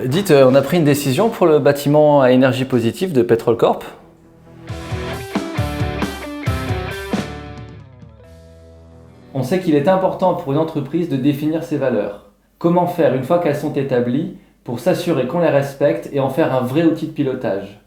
Dites, on a pris une décision pour le bâtiment à énergie positive de Petrol Corp. On sait qu'il est important pour une entreprise de définir ses valeurs. Comment faire une fois qu'elles sont établies pour s'assurer qu'on les respecte et en faire un vrai outil de pilotage?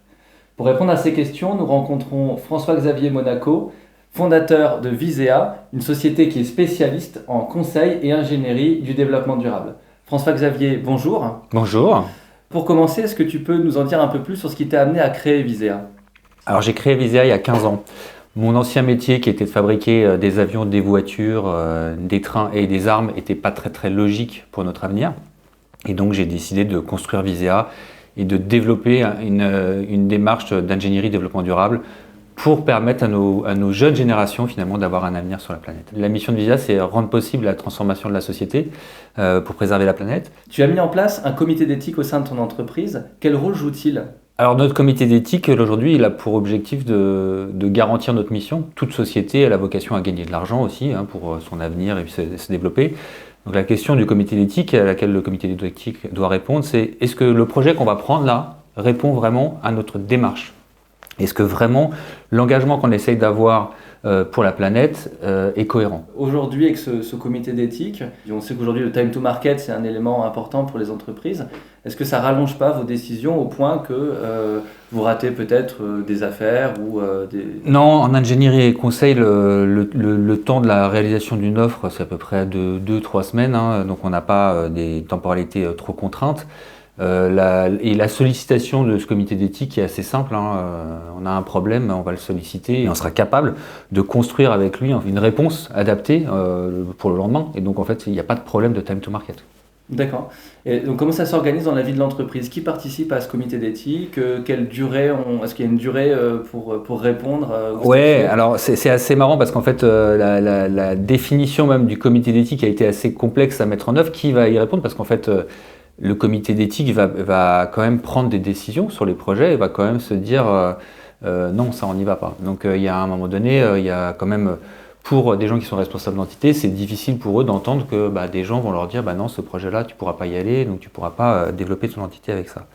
Pour répondre à ces questions, nous rencontrons François-Xavier Monaco, fondateur de Visea, une société qui est spécialiste en conseil et ingénierie du développement durable. François-Xavier, bonjour. Bonjour. Pour commencer, est-ce que tu peux nous en dire un peu plus sur ce qui t'a amené à créer Visea? Alors j'ai créé Visea il y a 15 ans. Mon ancien métier qui était de fabriquer des avions, des voitures, des trains et des armes n'était pas très logique pour notre avenir. Et donc j'ai décidé de construire Visea et de développer une démarche d'ingénierie développement durable pour permettre à nos jeunes générations finalement d'avoir un avenir sur la planète. La mission de Visea, c'est rendre possible la transformation de la société pour préserver la planète. Tu as mis en place un comité d'éthique au sein de ton entreprise. Quel rôle joue-t-il? Alors notre comité d'éthique aujourd'hui, il a pour objectif de garantir notre mission. Toute société a la vocation à gagner de l'argent aussi pour son avenir et puis se développer. Donc la question du comité d'éthique à laquelle le comité d'éthique doit répondre, c'est est-ce que le projet qu'on va prendre là répond vraiment à notre démarche? Est-ce que vraiment l'engagement qu'on essaye d'avoir pour la planète est cohérent? Aujourd'hui, avec ce comité d'éthique, on sait qu'aujourd'hui le time to market c'est un élément important pour les entreprises. Est-ce que ça rallonge pas vos décisions au point que vous ratez peut-être des affaires ou des... Non, en ingénierie et conseil, le temps de la réalisation d'une offre, c'est à peu près de 2-3 semaines, donc on n'a pas des temporalités trop contraintes. Et la sollicitation de ce comité d'éthique est assez simple. On a un problème, on va le solliciter et on sera capable de construire avec lui une réponse adaptée pour le lendemain. Et donc en fait, il n'y a pas de problème de time to market. D'accord. Et donc comment ça s'organise dans la vie de l'entreprise? Qui participe à ce comité d'éthique? Quelle durée est-ce qu'il y a une durée pour répondre Ouais, alors c'est assez marrant parce qu'en fait la définition même du comité d'éthique a été assez complexe à mettre en œuvre. Qui va y répondre? Parce qu'en fait le comité d'éthique va quand même prendre des décisions sur les projets et va quand même se dire non, ça on n'y va pas. Donc il y a un moment donné, il y a quand même pour des gens qui sont responsables d'entité, c'est difficile pour eux d'entendre que des gens vont leur dire non, ce projet-là, tu ne pourras pas y aller, donc tu ne pourras pas développer ton entité avec ça.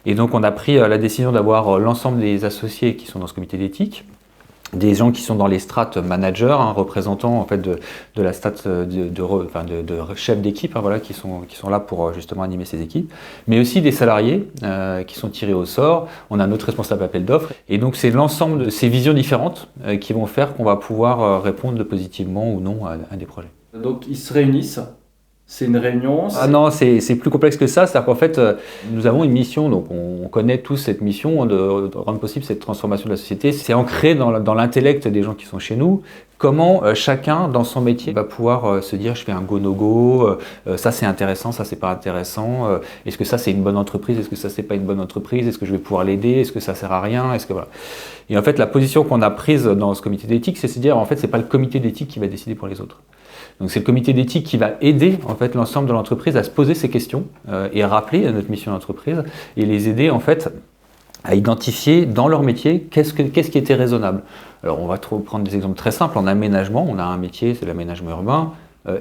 Et donc on a pris la décision d'avoir l'ensemble des associés qui sont dans ce comité d'éthique, des gens qui sont dans les strates managers, représentants en fait de la strate de chefs d'équipe, qui sont là pour justement animer ces équipes, mais aussi des salariés qui sont tirés au sort. On a notre responsable appel d'offres, et donc c'est l'ensemble de ces visions différentes qui vont faire qu'on va pouvoir répondre positivement ou non à des projets. Donc ils se réunissent. C'est une réunion? Ah non, c'est plus complexe que ça. C'est-à-dire qu'en fait, nous avons une mission, donc on connaît tous cette mission de rendre possible cette transformation de la société. C'est ancré dans l'intellect des gens qui sont chez nous. Comment chacun, dans son métier, va pouvoir se dire je fais un go-no-go, ça c'est intéressant, ça c'est pas intéressant, est-ce que ça c'est une bonne entreprise, est-ce que ça c'est pas une bonne entreprise, est-ce que je vais pouvoir l'aider, est-ce que ça sert à rien, est-ce que voilà. Et en fait, la position qu'on a prise dans ce comité d'éthique, c'est de se dire en fait, c'est pas le comité d'éthique qui va décider pour les autres. Donc c'est le comité d'éthique qui va aider en fait l'ensemble de l'entreprise à se poser ces questions et à rappeler notre mission d'entreprise et les aider en fait à identifier dans leur métier qu'est-ce qui était raisonnable. Alors on va prendre des exemples très simples. En aménagement, on a un métier, c'est l'aménagement urbain.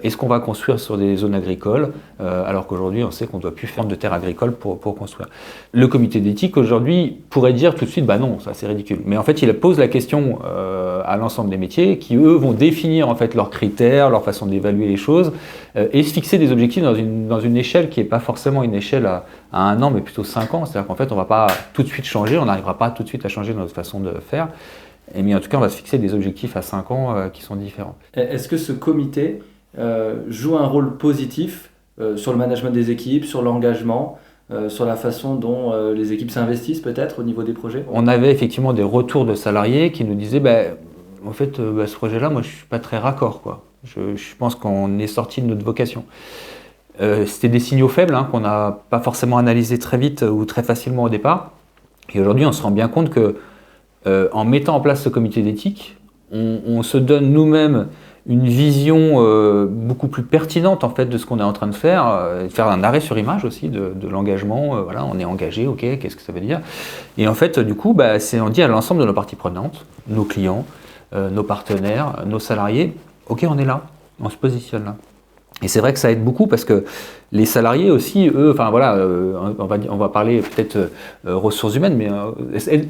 Est-ce qu'on va construire sur des zones agricoles alors qu'aujourd'hui on sait qu'on ne doit plus faire de terre agricole pour construire? Le comité d'éthique aujourd'hui pourrait dire tout de suite non, ça c'est ridicule. Mais en fait il pose la question à l'ensemble des métiers qui eux vont définir en fait leurs critères, leur façon d'évaluer les choses et se fixer des objectifs dans une échelle qui n'est pas forcément une échelle à 1 an mais plutôt 5 ans. C'est-à-dire qu'en fait on ne va pas tout de suite changer, on n'arrivera pas tout de suite à changer notre façon de faire. Mais en tout cas on va se fixer des objectifs à 5 ans qui sont différents. Est-ce que ce comité joue un rôle positif sur le management des équipes, sur l'engagement, sur la façon dont les équipes s'investissent peut-être au niveau des projets? On avait effectivement des retours de salariés qui nous disaient en fait ce projet-là, moi je suis pas très raccord quoi. Je pense qu'on est sorti de notre vocation. C'était des signaux faibles qu'on n'a pas forcément analysés très vite ou très facilement au départ. Et aujourd'hui on se rend bien compte que en mettant en place ce comité d'éthique, on se donne nous-mêmes une vision beaucoup plus pertinente en fait de ce qu'on est en train de faire un arrêt sur image aussi de l'engagement. On est engagé, ok, qu'est-ce que ça veut dire? Et en fait, du coup, on dit à l'ensemble de nos parties prenantes, nos clients, nos partenaires, nos salariés, ok, on est là, on se positionne là. Et c'est vrai que ça aide beaucoup parce que Les salariés aussi, eux, enfin voilà, on va parler peut-être ressources humaines, mais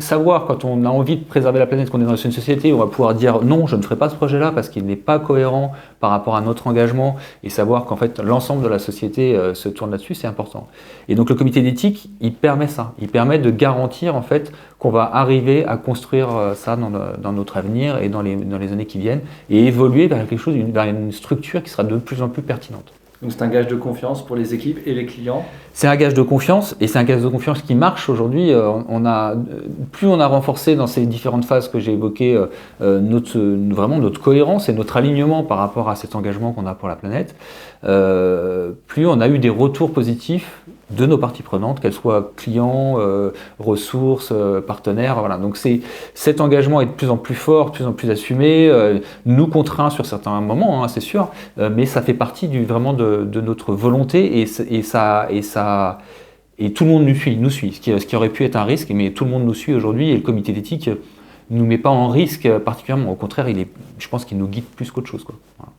savoir quand on a envie de préserver la planète, qu'on est dans une société, on va pouvoir dire non, je ne ferai pas ce projet-là parce qu'il n'est pas cohérent par rapport à notre engagement, et savoir qu'en fait l'ensemble de la société se tourne là-dessus, c'est important. Et donc le comité d'éthique, il permet ça, il permet de garantir en fait qu'on va arriver à construire ça dans notre avenir et dans les années qui viennent, et évoluer vers quelque chose, vers une structure qui sera de plus en plus pertinente. Donc c'est un gage de confiance pour les équipes et les clients. C'est un gage de confiance, et c'est un gage de confiance qui marche aujourd'hui. Plus on a renforcé dans ces différentes phases que j'ai évoquées vraiment notre cohérence et notre alignement par rapport à cet engagement qu'on a pour la planète, plus on a eu des retours positifs de nos parties prenantes, qu'elles soient clients, ressources, partenaires. Voilà. Donc cet engagement est de plus en plus fort, de plus en plus assumé, nous contraint sur certains moments, hein, c'est sûr, mais ça fait partie vraiment de notre volonté, et tout le monde nous suit, ce qui aurait pu être un risque, mais tout le monde nous suit aujourd'hui, et le comité d'éthique ne nous met pas en risque particulièrement. Au contraire, je pense qu'il nous guide plus qu'autre chose, quoi. Voilà.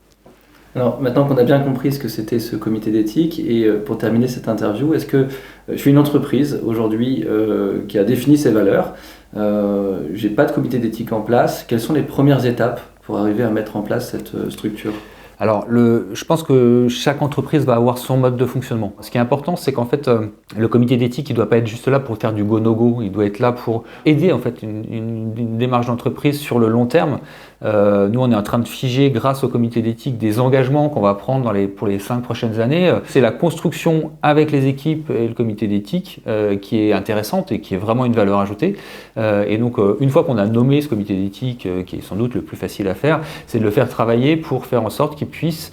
Alors maintenant qu'on a bien compris ce que c'était ce comité d'éthique, et pour terminer cette interview, est-ce que je suis une entreprise aujourd'hui qui a défini ses valeurs, j'ai pas de comité d'éthique en place, quelles sont les premières étapes pour arriver à mettre en place cette structure ? Alors, je pense que chaque entreprise va avoir son mode de fonctionnement. Ce qui est important, c'est qu'en fait, le comité d'éthique, il ne doit pas être juste là pour faire du go-no-go, il doit être là pour aider en fait une démarche d'entreprise sur le long terme. Nous, on est en train de figer, grâce au comité d'éthique, des engagements qu'on va prendre pour les 5 prochaines années. C'est la construction avec les équipes et le comité d'éthique qui est intéressante et qui est vraiment une valeur ajoutée. Et donc, une fois qu'on a nommé ce comité d'éthique, qui est sans doute le plus facile à faire, c'est de le faire travailler pour faire en sorte qu'il puisse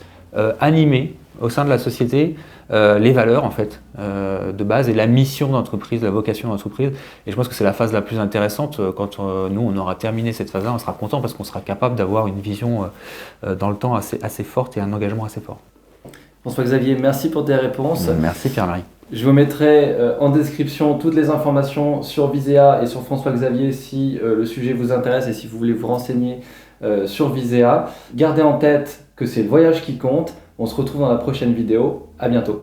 animer au sein de la société les valeurs en fait de base, et la mission d'entreprise, la vocation d'entreprise. Et je pense que c'est la phase la plus intéressante. Quand nous on aura terminé cette phase-là, on sera content parce qu'on sera capable d'avoir une vision dans le temps assez forte et un engagement assez fort. François-Xavier, merci pour tes réponses. Merci Pierre-Marie. Je vous mettrai en description toutes les informations sur Visea et sur François-Xavier si le sujet vous intéresse et si vous voulez vous renseigner sur Visea. Gardez en tête que c'est le voyage qui compte. On se retrouve dans la prochaine vidéo. À bientôt.